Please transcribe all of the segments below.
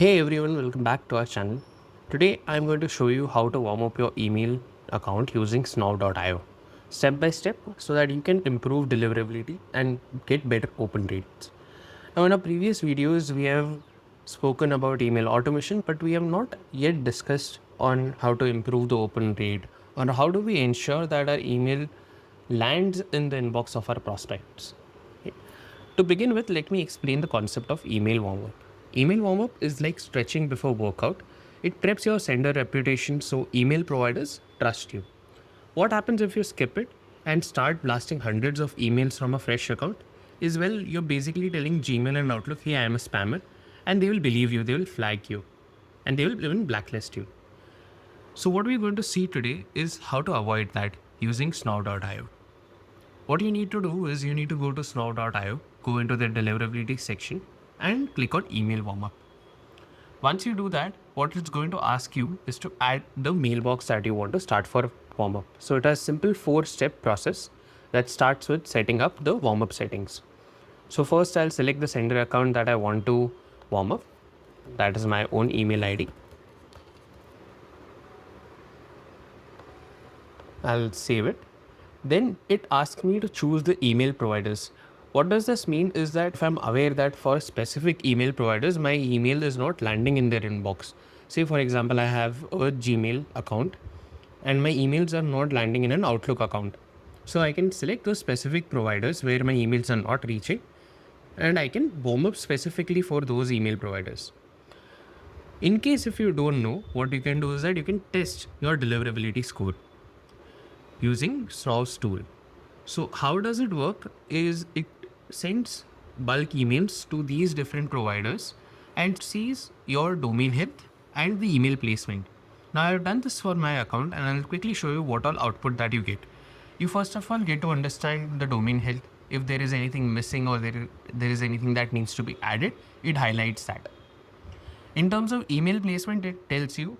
Hey everyone, welcome back to our channel. Today I'm going to show you how to warm up your email account using Snov.io step by step so that you can improve deliverability and get better open rates. Now, in our previous videos, we have spoken about email automation, but we have not yet discussed on how to improve the open rate or how do we ensure that our email lands in the inbox of our prospects. Okay. To begin with, let me explain the concept of email warm-up. Email warm-up is like stretching before workout. It preps your sender reputation so email providers trust you. What happens if you skip it and start blasting hundreds of emails from a fresh account? Is well, you're basically telling Gmail and Outlook, hey, I am a spammer, and they will believe you, they will flag you, and they will even blacklist you. So, what we're going to see today is how to avoid that using Snov.io. What you need to do is you need to go to Snov.io, go into the deliverability section, and click on email warmup. Once you do that, what it's going to ask you is to add the mailbox that you want to start for warm-up. So it has simple 4-step process that starts with setting up the warm-up settings. So first I'll select the sender account that I want to warm up. That is my own email ID. I'll save it. Then it asks me to choose the email providers. What does this mean is that if I'm aware that for specific email providers, my email is not landing in their inbox. Say, for example, I have a Gmail account and my emails are not landing in an Outlook account. So I can select those specific providers where my emails are not reaching and I can warm up specifically for those email providers. In case if you don't know, what you can do is that you can test your deliverability score using Snov's tool. So how does it work is it sends bulk emails to these different providers and sees your domain health and the email placement. Now I've done this for my account and I'll quickly show you what all output that you get. You first of all get to understand the domain health. If there is anything missing or there is anything that needs to be added, it highlights that. In terms of email placement, it tells you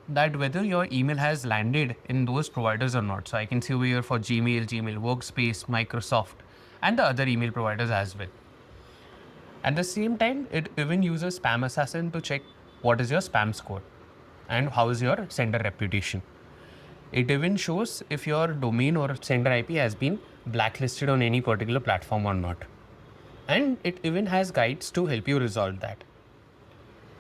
that whether your email has landed in those providers or not. So I can see over here for Gmail, Gmail Workspace, Microsoft, and the other email providers as well. At the same time, it even uses Spam Assassin to check what is your spam score and how is your sender reputation. It even shows if your domain or sender IP has been blacklisted on any particular platform or not. And it even has guides to help you resolve that.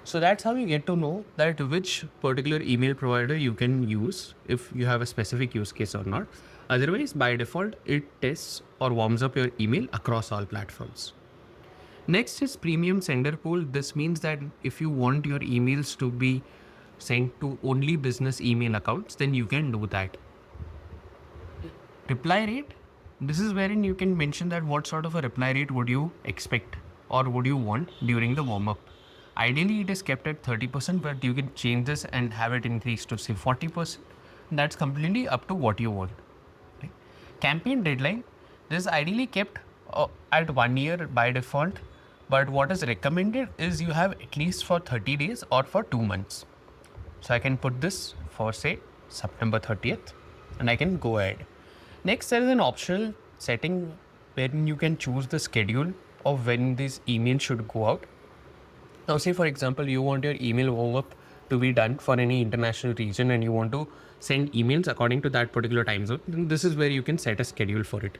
So that's how you get to know that which particular email provider you can use if you have a specific use case or not. Otherwise, by default, it tests or warms up your email across all platforms. Next is premium sender pool. This means that if you want your emails to be sent to only business email accounts, then you can do that. Reply rate. This is wherein you can mention that what sort of a reply rate would you expect or would you want during the warm up. Ideally, it is kept at 30%, but you can change this and have it increased to say 40%. That's completely up to what you want. Right? Campaign deadline, this is ideally kept at 1 year by default, but what is recommended is you have at least for 30 days or for 2 months. So I can put this for say September 30th and I can go ahead. Next, there is an optional setting wherein you can choose the schedule of when this email should go out. Now, say for example, you want your email warm-up to be done for any international region and you want to send emails according to that particular time zone, then this is where you can set a schedule for it.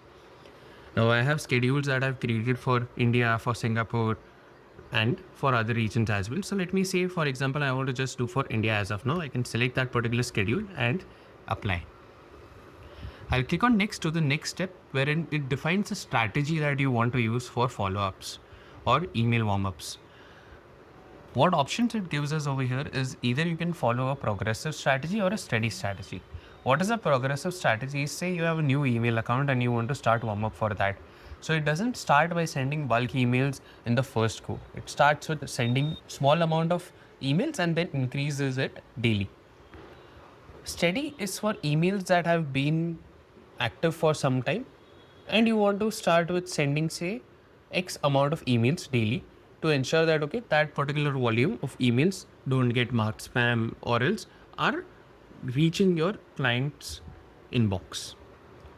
Now, I have schedules that I've created for India, for Singapore, and for other regions as well. So let me say, for example, I want to just do for India as of now. I can select that particular schedule and apply. I'll click on next to the next step wherein it defines a strategy that you want to use for follow-ups or email warm-ups. What options it gives us over here is either you can follow a progressive strategy or a steady strategy. What is a progressive strategy? Say you have a new email account and you want to start warm up for that. So it doesn't start by sending bulk emails in the first go. It starts with sending small amount of emails and then increases it daily. Steady is for emails that have been active for some time and you want to start with sending say X amount of emails daily to ensure that that particular volume of emails don't get marked spam or else are reaching your client's inbox.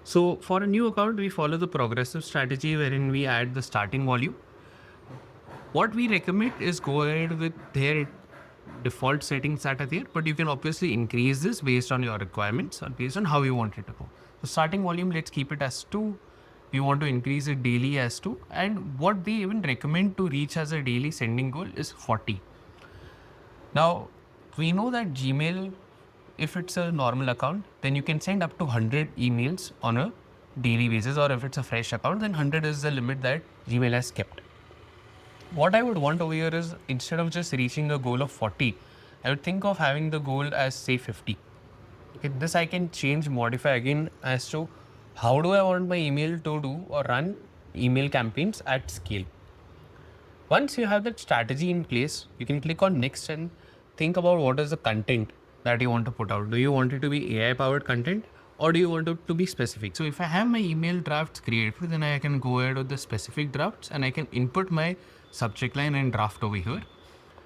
So for a new account, we follow the progressive strategy wherein we add the starting volume. What we recommend is go ahead with there default settings that are there, but you can obviously increase this based on your requirements or based on how you want it to go. So starting volume, let's keep it as 2. We want to increase it daily as 2. And what they even recommend to reach as a daily sending goal is 40. Now, we know that Gmail, if it's a normal account, then you can send up to 100 emails on a daily basis, or if it's a fresh account, then 100 is the limit that Gmail has kept. What I would want over here is, instead of just reaching a goal of 40, I would think of having the goal as say 50. Okay, this I can change, modify again as to how do I want my email to do or run email campaigns at scale. Once you have that strategy in place, you can click on next and think about what is the content that you want to put out. Do you want it to be AI powered content, or do you want it to be specific? So if I have my email drafts created, then I can go ahead with the specific drafts and I can input my subject line and draft over here.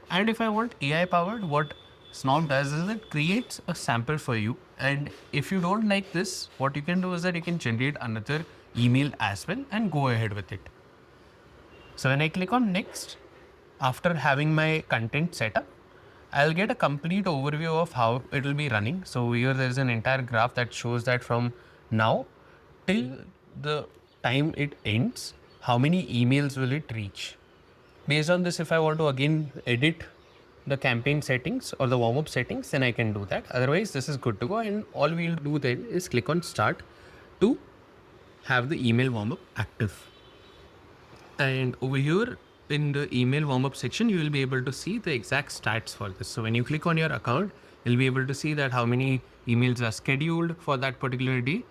And if I want AI powered, what Snov does is it creates a sample for you. And if you don't like this, what you can do is that you can generate another email as well and go ahead with it. So when I click on next, after having my content set up, I'll get a complete overview of how it will be running. So here there's an entire graph that shows that from now till the time it ends, how many emails will it reach. Based on this, if I want to again edit the campaign settings or the warm-up settings, then I can do that. Otherwise, this is good to go. And all we'll do then is click on start to have the email warm-up active. And over here in the email warm-up section, you will be able to see the exact stats for this. So when you click on your account, you'll be able to see that how many emails are scheduled for that particular day.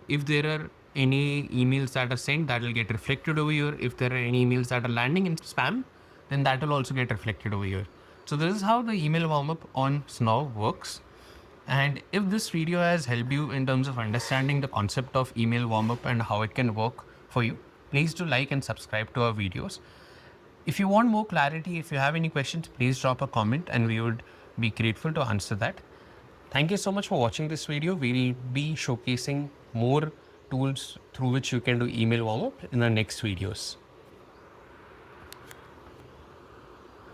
If there are any emails that are sent, that will get reflected over here. If there are any emails that are landing in spam, then that will also get reflected over here. So this is how the email warm-up on Snov works. And if this video has helped you in terms of understanding the concept of email warm-up and how it can work for you, please do like and subscribe to our videos. If you want more clarity, if you have any questions, please drop a comment and we would be grateful to answer that. Thank you so much for watching this video. We'll be showcasing more tools through which you can do email warm-up in the next videos.